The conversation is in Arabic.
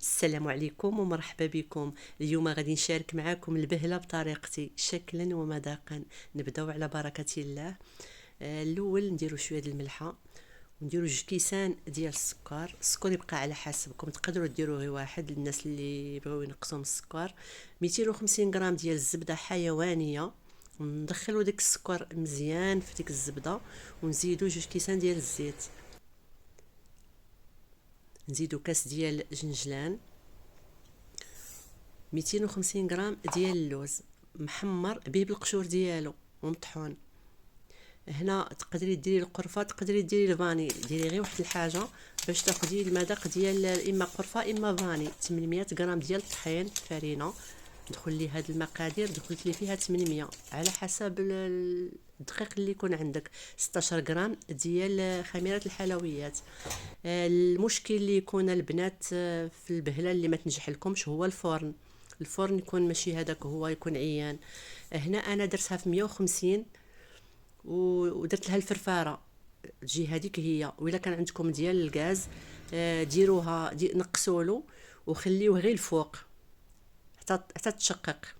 السلام عليكم ومرحبا بكم. اليوم غادي نشارك معكم البهله بطريقتي شكلا ومذاقا. نبداو على بركه الله. الاول نديرو شويه ديال الملحه ونديرو 2 كيسان ديال السكر يبقى على حسبكم، تقدروا ديروا غير واحد للناس اللي بغاو ينقصوا من السكر. 250 غرام ديال الزبده حيوانيه، وندخلوا ديك السكر مزيان في ديك الزبده، ونزيدو 2 كيسان ديال الزيت، نزيدو كاس ديال جنجلان، 250 غرام ديال اللوز محمر به بالقشور ديالو ومطحون. هنا تقدري ديري القرفه، تقدري ديري الفاني، ديري غير واحد الحاجه باش تاخدي المذاق ديال اما قرفه اما فاني. 800 غرام ديال الطحين فرينه، ندخل لي هاد المقادير، دخلت لي فيها 800 على حسب الدقيق اللي يكون عندك. 16 غرام ديال خميره الحلويات. المشكل اللي يكون البنات في البهله اللي ما تنجح لكمش هو الفرن يكون ماشي هذاك، هو يكون عيان. هنا انا درتها في 150 ودرت لها الفرفاره تجي هذيك هي. وإلا كان عندكم ديال الغاز ديروها نقصوا له وخليوه غير الفوق حتى تشقق.